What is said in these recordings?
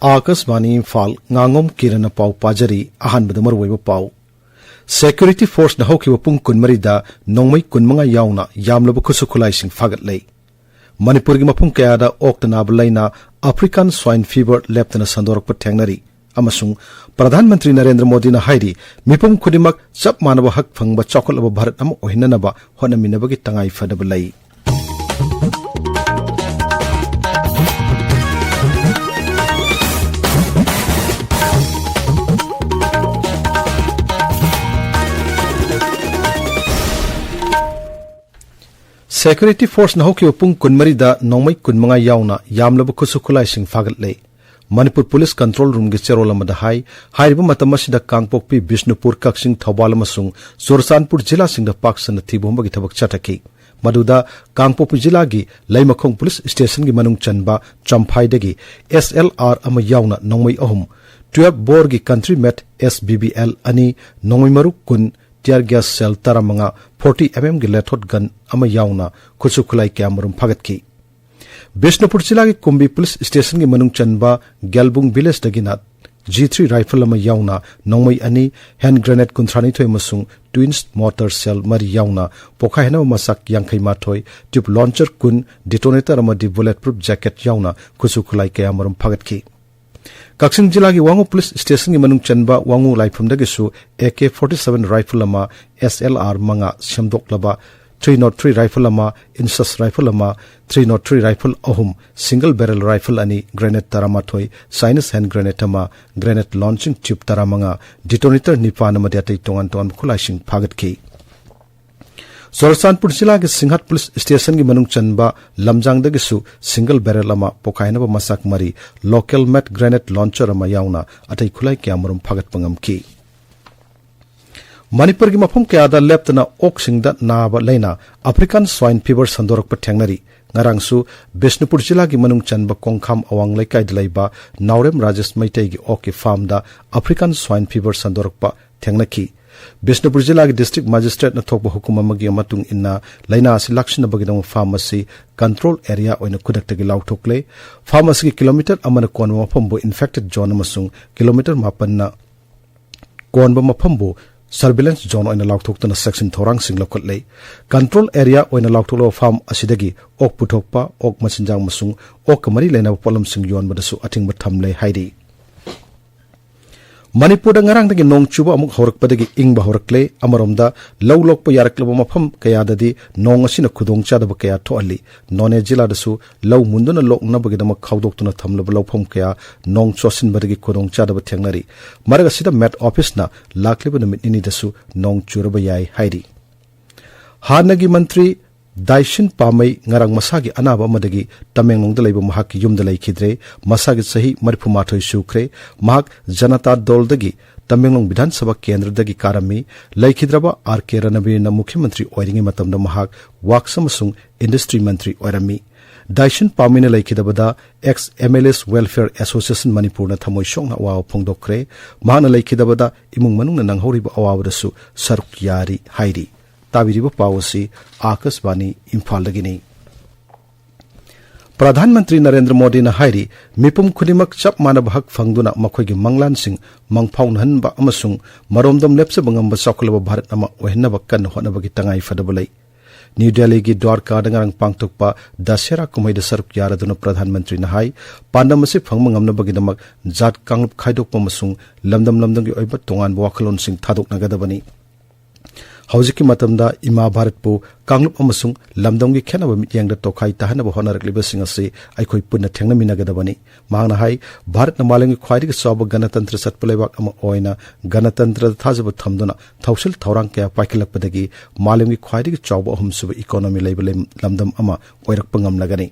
Akashvani Imphal Ngangom Kiran पाउ पाजरी अहानबद मरुवैब पाउ Security Force na hawkiwa pung kunmarida nongmay kunmanga yauna yamlaba khusu khulaising faгаtlay Manipur gi mapung kayada oktana ablaina African Swine Fever leptana sandorak pathengnari amasung Pradhan Mantri Narendra Modi na hairi mipum khudimak chap manaba hak phangba chawkalaba Bharat ama ohinanaba honaminabagi tangai fadabalai Security Force na hawkiwa pung kunmarida nongmay kunmanga yauna yamlaba khusu khulaising faгаtlay Manipur Police Control Room gi cherol amada hairiba matamasida Kangpokpi Bishnupur Kaksing Thobal amasung Sorsanpur Jila singda paksana thibomba gi thabak chataki maduda Kangpokpi Jila gi Laimakhong Police Station gi manung chanba Champhaidagi SLR ama yauna nongmay ahum 12 bor gi Country Met SBBL ani nongmay maruk kun tear gas cell taramanga 40 mm gi lethot gun ama yauna khusu khulai kyamarum phagatki Bishnupur Jila gi Kumbi Police Station gi manung chanba Galbung Village dagina G3 rifle ama yauna nongmai ani hand grenade kuntrani thoi masung twins mortar cell mari yauna pokhahena masak yangkhai ma thoi tube launcher kun detonator ama di bulletproof jacket yauna khusu khulai kyamarum phagatki Kaksing Jila gi Wangu Police Station gi manung chanba Wangu laifam dagisu AK-47 rifle ama SLR manga shamdoklaba 303 rifle ama insas rifle ama 303 rifle ahum single barrel rifle ani grenade tarama thoi sinus hand grenade ama grenade launching tube taramanga detonator nipan ama datai tongan ton khulaising phagatki Sorsanpur Jila gi Singhat Police Station gi manung chanba lamjang dagisu single barrel ama pokaina ba masak mari local mat grenade launcher ama yauna atai khulai kyamarum phagat pangam ki Manipur gi mafum kyada leptana oksingda naba leina African Swine Fever sandorak pathengnari ngarangsu Bishnupur Jila gi manung chanba kongkham awang laikai dilaiba Naurem Rajesh Maitai gi ok farm da African Swine Fever sandorak pa thengnaki Bishnupur Jila gi District Magistrate na thokba hukuma magi amatung inna laina asi lakshna bagidam pharmacy control area oina kudakta gi lauthokle pharmacy gi kilometer amana konwa mafambo infected zone amasung kilometer mapanna konba mafambo surveillance zone oina lauthokna section thorang sing lokotle control area oina lautholo farm asidagi ok puthokpa ok machinjang masung ok kamari laina polam sing yon badasu ating bathamle hairi Manipur da ngarang dagi nong chuba amuk horakpadagi ingba horakle amaromda law lokpa yaraklaba mafam kayadadi nong asina khudong chadaba kaya thoali none jila dasu law munduna lokna bagidama khawdoktuna thamlaba lawpham kaya nong chosin badagi khudong chadaba thengnari maraga sida met office na lakliba numit ini dasu nong churaba yai hairi hanagi mantri Daishin Pamai ngarang masagi anaba amadagi Tamenglong da laiba mahak yumda laikhidre masagi sahi marifumathoi sukre mahak Janata Dol dagi Tamenglong Bidhan Sabha Kendra dagi karami laikhidraba RK Ranabir na Mukhyamantri oiringi matamda mahak waksamasung industry mantri oirami Daishin Pamai na laikhidabada ex MLS Welfare Association Manipur na thamoi shongna awaw phongdokre mahana laikhidabada imung manung na nanghoriba awawdasu saruk yari hairi Tabiriba Pawasi Akaswani Imphal dagini Pradhan Mantri Narendra Modi na hairi mipum khudimak chap manaba hak phangduna makhoigi manglan sing mangphaun hanba amasung maromdam lepsa bangamba sakulaba Bharat ama ohinaba kan honabagi tangai fadabalai New Delhi gi Dwarka dangarang pangtokpa Dasera kumaida saruk yaraduna Pradhan Mantri na hai pandamasi phangmangamna bagidamak jat kanglup khaidokpa masung lamdam gi oiba tongan wakhalon sing thadok nagadabani Haujiki matamda ima Bharat pu Kanglup amasung lamdamgi khenaba mityangda tokhai tahanaba honarakliba singase aikhoi punna thengna minagadabani mangna hai Bharat na malangi khwaidi gi soba ganatantra satpalebak ama oina ganatantra thajaba thamduna thausil thorang kya paikilakpadagi malangi khwaidi gi chawba ahum suba economy label lamdam ama oirakpa ngamlagani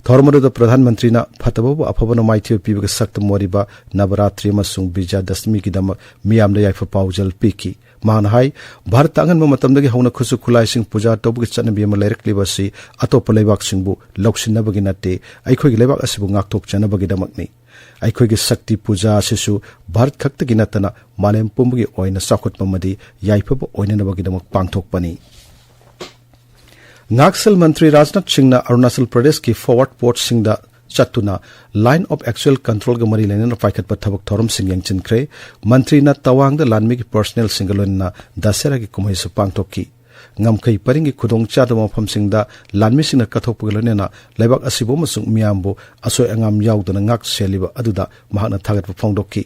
Thormaruda Pradhan Mantri na phatababu afabana maithio pibaga sakta moriba Navaratri amasung Bija Dashmi gi dama miyamda yaifa paujal piki Manhai Bharat angan matamdagi hauna khusu khulai sing puja tobgi chanabi ama lairakliba si atopa leibak singbu loksinabagi natte aikhoigi leibak asibu ngakthok chanabagi damakni aikhoigi sakti puja asisu Bharat khaktagi natana malem pumbugi oina sakhutma madi yaifaba oinanabagi damak pangthokpani Ngaksal Mantri Rajnath Singh na Arunachal Pradesh ki forward port singda चतुना line of actual control ग मरी लेना पाइखत पर थबक theorem Singh यंगचिनख्रे मंत्री ना Tawang the लानमी की personal सिंगलोना Dussehra की कुमई से पांगथोकी ngamkai paringi khudong chada mafam singda lanmi singna kathokpugalonena lebak asibo masung miambo asoi angam yaudana ngak seliba aduda mahakna thagat phongdokki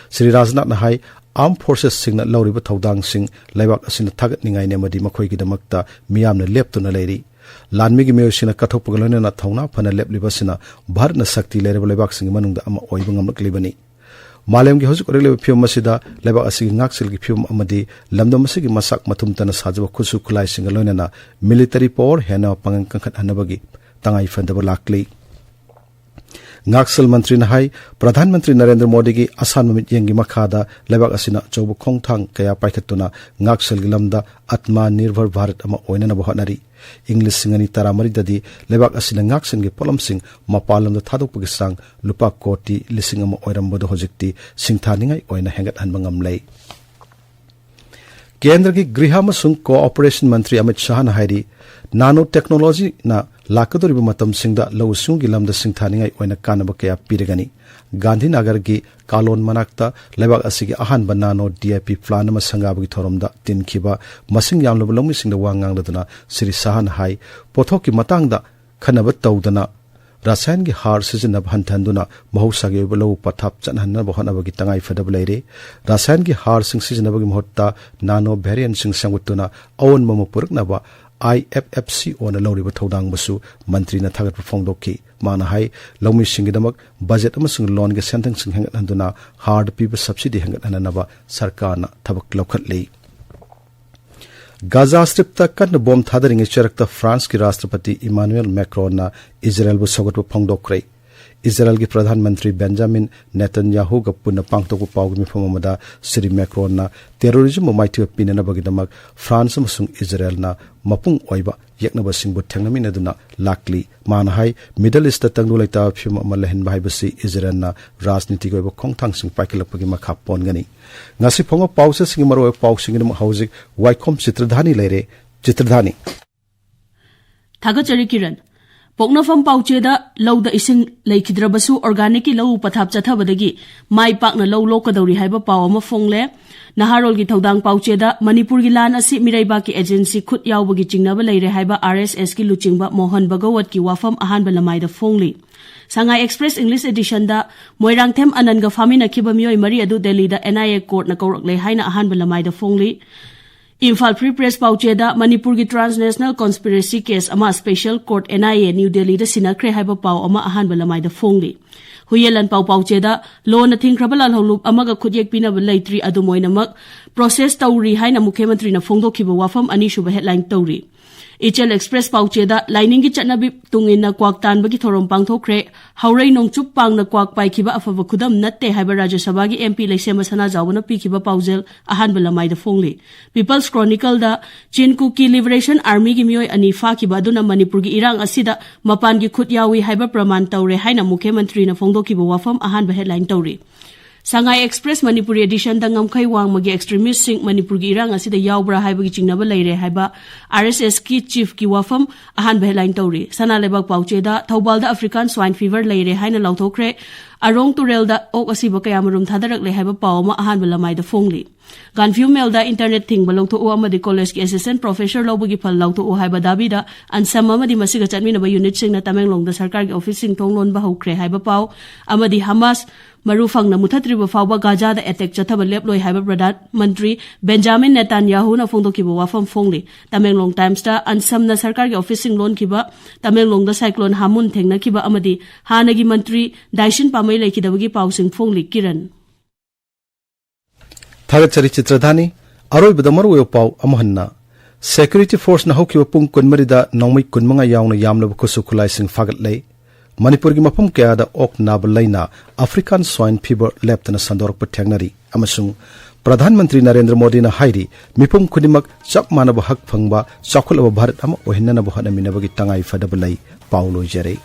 Sri Rajnath na hai armed forces singna lawriba thodang sing lebak asina thagat ningai ne madi makhoi gi damakta miamna leptuna leiri lanmi gi meyo sina kathokpugalonena thongna phana lepliba sina bharna sakti lereba lebak sing manungda ama oiba ngamlaklibani Malam ki hojik orele phium masida leba asigi ngaksil ki phium amadi lamdam asigi masak mathum tana sajaba khusu khulai singalonena military power hena pangang kangkhat hanabagi tangai fandaba lakli ngaksil mantri na hai pradhan mantri Narendra Modi ki asan mamit yengi makhada leba asina chobu khongthang kaya paikhatuna ngaksil gi lamda atma nirbhar bharat ama oina na bohanari English singani taramari dadi lebak asina ngaksin gi polam sing mapalam da thaduk pagi sang lupa koti lising ama oiram bodo hojikti singthaningai oina hengat hanbangam lei Kendra ki griha masung cooperation mantri Amit Shah na hairi nano technology na lakadori matam singda lawsung gi lamda singthaningai oina kanaba kaya pirigani Gandhi Nagar gi Kalon Manakta lebak asigi ahan banano DIP plan ma sangabagi thoromda tinkhiba masing yamlo lomi singda wangang laduna Sri Sahan hai pothok ki matangda khanaba tawdana rasayan gi har sijna bhanthanduna mahausa gi belo pathap chanhanna bohanabagi tangai fadab leire rasayan gi har sing sijna bagi mohta nano variant sing sangutuna awon mama puruknaba IFFC on a lorry thodang basu mantri na thagat phongdokki mana hai lomi singidamak budget amasung loan ge sentence sing hangat handuna hard people subsidy hangat hananaba sarkar na thabak lokhat lei Gaza strip ta kan bom thadaring charakta France ki rashtrapati Emmanuel Macron na Israel bu sogot phongdokrai Israel ki pradhan mantri Benjamin Netanyahu ga punna pangtok pawgmi phomamada Sri Macron na terrorism maiti pinana bagidamak France amasung Israel na mapung oiba yaknaba singbu thengnami naduna lakli manhai Middle East tangdu laita phim amalahin bahibasi Israel na rajniti goiba khongthang sing paikilapagi makha pongani ngasi phonga pause sing maro pausing dum housing Waikhom Chitradhani leire Chitradhani Thagachari Kiran Poknafam paucheda lauda ising laikhidrabasu organic lau pathap chathabadagi mai pakna lau lokadori haiba pawama fongle Naharol gi thodang paucheda Manipur gi lan asi miraiba ki agency khut yawbagi chingnaba leire haiba RSS ki luchingba Mohan Bhagawat ki wafam ahan balamai da fongli Sangai Express English edition da Moirangthem Ananga famina khiba mioi mari adu Delhi da NIA court na kaurak le haina ahan balamai da fongli Imphal Free Press paucheda Manipur gi transnational conspiracy case ama special court NIA New Delhi da sinakre haiba paw ama ahan balamai da fongli Huyelan paucheda lo na thingkrabala holup amaga khudyek pinaba leitri adu moinamak process tawri haina mukhyamantri na phongdokhiba wafam ani shuba headline tawri Ichel Express paucheda lining gi chatnabi tungina kwak tanbagi thorom pangthokre haurei nongchup pangna kwak paikhiba afaba khudam natte haiba Rajya Sabha gi MP leisema sana jawna pikhiba paujel ahan balamai da fongli People's Chronicle da Chinku ki Liberation Army gi mioi ani fakhiba duna Manipur gi irang asida mapan gi khut yawi haiba praman tawre haina mukhyamantri na phongdokhiba wafam ahan ba headline tawri Sangai Express Manipuri edition da ngamkhai wangmagi extremist sing Manipur gi irang asida yawbra haibagi chingnaba leire haiba RSS ki chief ki wafam ahan ba headline tawri sana lebak paucheda Thobal da African swine fever leire haina lauthokre arong turel da ok asiba kayamarum thadarak le haiba pawma ahan ba lamai da fongli Ganfiu mel da internet thing balawto o amadi college ki assistant professor lawbagi phal lawto o haiba dabi da ansam amadi masiga chatmina ba unit sing na Tamenglong da sarkar gi office sing thonglon ba hokre haiba paw amadi Hamas Marufang na muthatriba fawba Gaza da attack chathaba leploi haiba Pradhan Mantri Benjamin Netanyahu na phongdokiba wafam fongli Tamenglong Times da ansam na sarkar gi office sing lon kiba Tamenglong da cyclone Hamun thengna kiba amadi hanagi mantri Daishin Pamai leikidabagi pawsing fongli Kiran Thagachari Chitradhani aroi badamar we paw amhanna security force na hokiba pung kunmarida nongmai kunmanga yawna yamlab khusu khulai sing fagat lei Manipur gi mapum kya da ok nabalaina African swine fever leptana sandorok pathangnari amasung Pradhan Mantri Narendra Modi na hairi mipum khunimak chap manaba hak phangba chakhulaba Bharat ama ohinna na bohana minabagi tangai fadabalai paulo jare